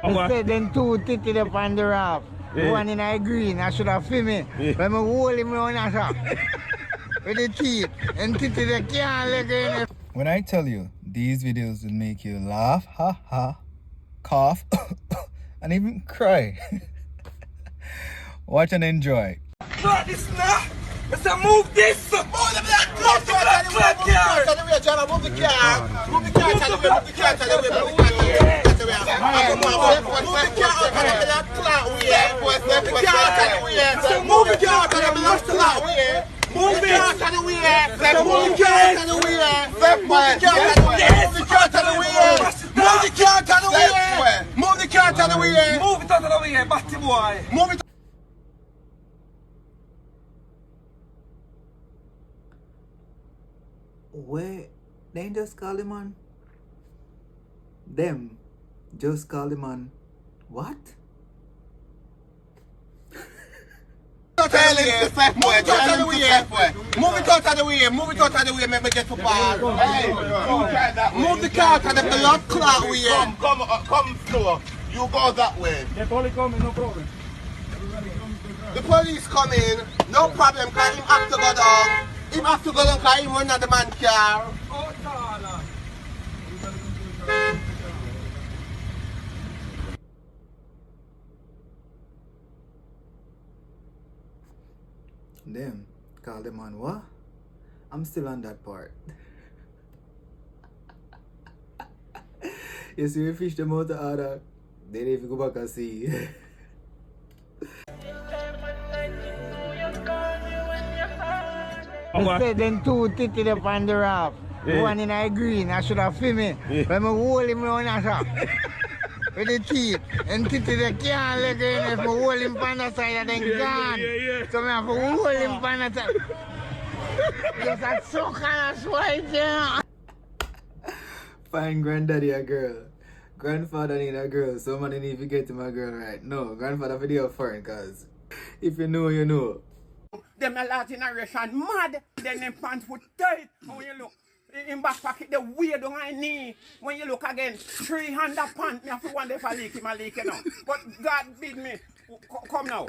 Instead, then two titty up on the raft. The one in the green, I should have filmed it. But I hold him around the shop. With the teeth. And titty they can't let go in. When I tell you, these videos will make you laugh, ha ha, cough, and even cry. Watch and enjoy. Not this now. Let's move this. Move the black car. Move the car. Move the car. Move the car. Move the car. Move the car. Move the car. Move it out of the way! Move the car out of the way! Move the car out of the way! Move the car out of the way! Move the car out of the way! Move it out of the way, batty boy! Move it. Wait, they just call him on? Them just call him on what? Move it out of the way! Move it out of the way! Move it out of the way! Make me get to ball. Move the car out of the blood clot way. Come slow. You go that way. The police coming, no problem. The police coming, no problem. Cause him have to go down. Him have to go down because him run at the man car. Them call them on what? I'm still on that part. You see, we fish them out the order. They didn't even go back and see. Instead, then two titty up on the raft. The one in the green, I should have filmed it. But I hold him around the shop. With the teeth. And titty they can't let go in. If I hold him on the side, then gone. So I have to hold him on the side. Yes, that's so kind of swipe there. Find granddaddy a girl. Grandfather need a girl. Somebody need to get him a girl right. No, grandfather video foreign, cause if you know, you know. Them a lot in a Russian mad. Then them pants would tight. And when you look in back pocket, the weird on my knee. When you look again, 300 pants. Me have to wonder if I leak him, I leak it now. But God bid me. Come now.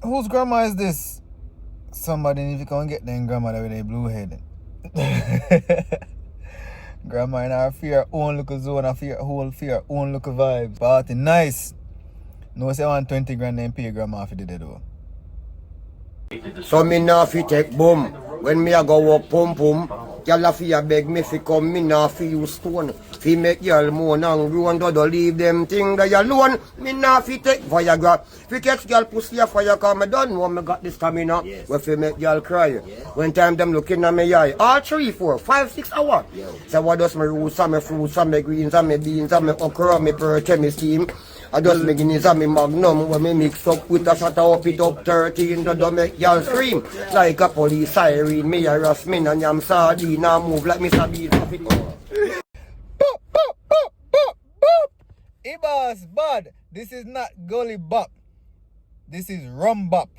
Whose grandma is this? Somebody need to come and get them grandmother with a blue head. Grandma in her fear own look zone, a fear whole fear own look vibes. Party nice. No say 120 grand then pay grandma for the dead though. So me nah fi take boom. When me a go walk pum pum, y'all a fi a beg me fi come, me nah fi use stone. Fi make y'all moan and groan, do leave them thing they alone. Me nah fi take Viagra. Fi catch y'all pussy a fire, cause me done know me got this stamina. Yes. Where fi make y'all cry. Yeah. When time them looking at me eye, all 3, 4, 5, 6 hours. Yeah. So what does me roots and me fruits and me greens and me beans and me okra and me perch and me steam. I just make Guinness and me magnum when me mix up with a shot up it up 13 to make y'all scream like a police siren. Me a rasmin and yam sardine and move like me Sabine. Boss bad. This is not gully bop. This is rum bop.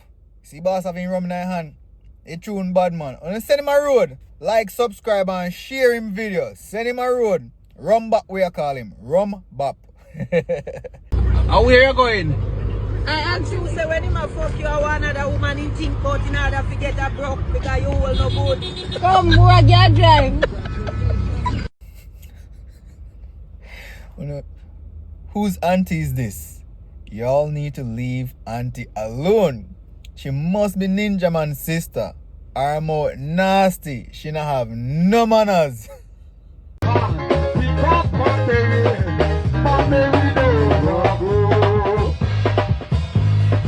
See boss having rum in her hand. A tune bad man. And send him a road. Like, subscribe and share him video. Send him a road. Rum bop we call him. Rum bop. And where you going? I asked you, say when him a fuck you or another woman in think about in order to get a broke because you all no good. Come, boy, get drive. Whose auntie is this? Y'all need to leave auntie alone. She must be Ninja Man's sister. Or more nasty. She not have no manners.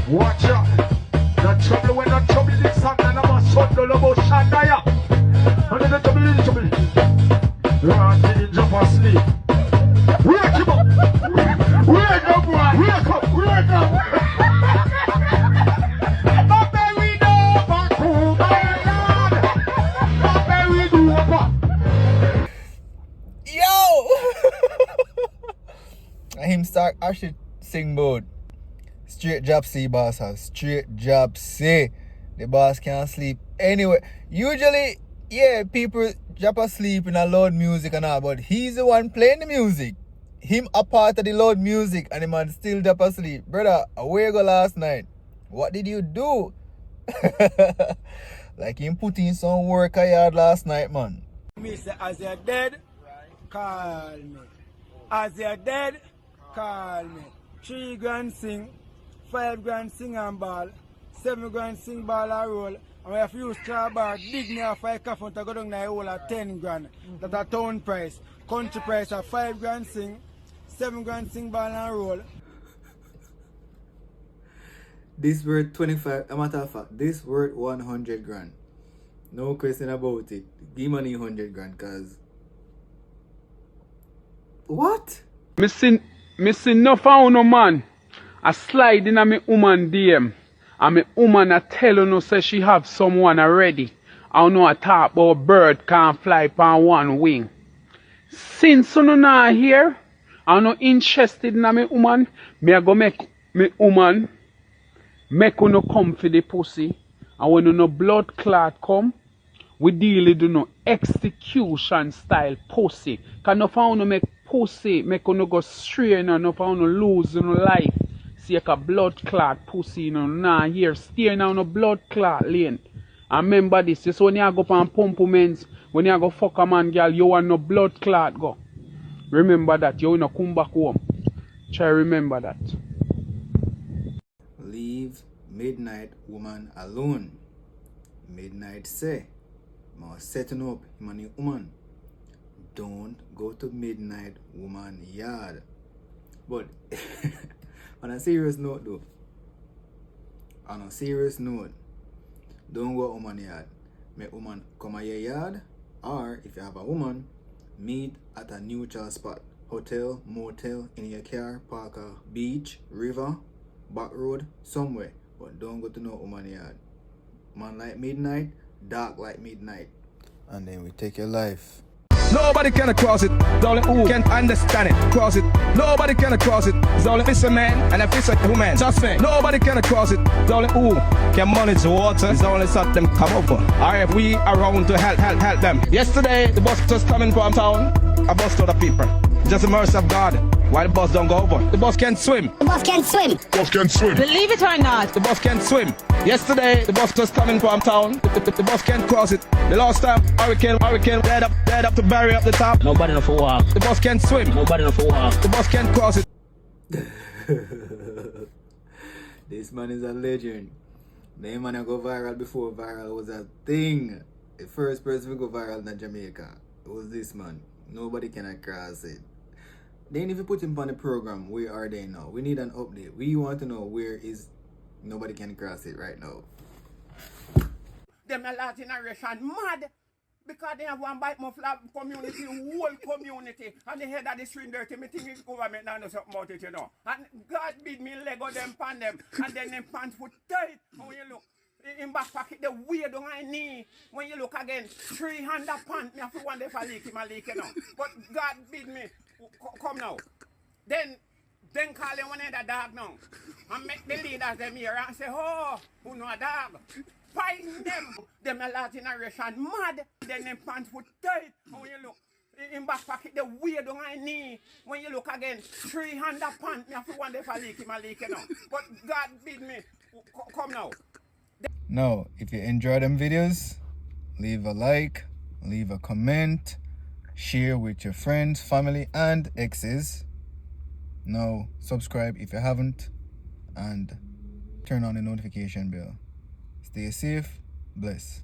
Watch out. The trouble when the trouble is something about shot the lobo shandaya. And the trouble is I should sing both. Straight job see boss has. Straight job see. The boss can't sleep anyway. Usually, yeah, people drop asleep in a loud music and all, but he's the one playing the music. Him a part of the loud music and the man still drop asleep. Brother, where you go last night? What did you do? Like him put in some work I had last night, man. Me say, as you're dead, call me. As you're dead, call me. 3 grand sing, 5 grand sing and ball, 7 grand sing ball and roll. And if you use straw bar, dig me off a coffin to go down there hole at 10 grand. That's a town price. Country price of 5 grand sing, 7 grand sing ball and roll. This worth 25, a matter of fact, this worth 100 grand. No question about it. Give money 100 grand, cause what? Me see no found no man. I slide in a me woman DM. And me woman a tell you no say she have someone already. I know I talk about bird can't fly on one wing. Since you not here, I'm not interested in a me woman. Me a go make me woman make you no come for the pussy. And when you no blood clot come, we deal with no execution style pussy. Cause no found no make pussy make you no go stray and no found no lose no life. See like a blood clot pussy nah here stay now no blood clot lane. And remember this, just when you go on pump men's, when you go fuck a man girl, you want no blood clot go. Remember that, you wanna come back home. Try remember that. Leave midnight woman alone. Midnight say, ma setting up him and the woman. Don't go to midnight woman yard. But on a serious note though, don't go woman yard. Make woman come at your yard, or if you have a woman, meet at a neutral spot. Hotel, motel, in your car, park a beach, river, back road, somewhere. But don't go to no woman yard. Man like midnight, dark like midnight. And then we take your life. Nobody can cross it, it's only who can understand it. Cross it, nobody can cross it, it's only it's a man and if it's a woman. Just me, nobody can cross it, it's only who can manage the water, it's only something come over. Or if we around to help them. Yesterday, the bus just coming from town, a bus to the people. Just the mercy of God. Why the bus don't go over? The bus can't swim. The bus can't swim. Bus can't swim. Believe it or not. The bus can't swim. Yesterday, the bus just coming from town. The bus can't cross it. The last time, hurricane, dead up to bury up the top. Nobody know for walk. The bus can't swim. Nobody know for walk. The bus can't cross it. This man is a legend. The man I go viral before viral was a thing. The first person to go viral in Jamaica was this man. Nobody can cross it. Then if you put him on the program, where are they now? We need an update. We want to know where is nobody can cross it right now. Them a Latin generation mad because they have one bite more flag community, whole community, and the head of the street dirty. Me think it's government now know something about it, you know. And God bid me Lego them pan them, and then them pants put tight. And when you look in back pocket, the weird on my knee. When you look again, 300 pants. Me have to wonder if I leak him, you know. But God bid me come now. Then call them one of the dog now. And make the leaders them here and say, oh, who know a dog? Find them. Them a Latin generation mad. Then them pants put tight. And when you look in back pocket, the weird on my knee. When you look again, 300 pants. Me have to wonder if I leak him, you know. But God bid me come now. Now, if you enjoy them videos, leave a like, leave a comment, share with your friends, family, and exes. Now, subscribe if you haven't, and turn on the notification bell. Stay safe, bless.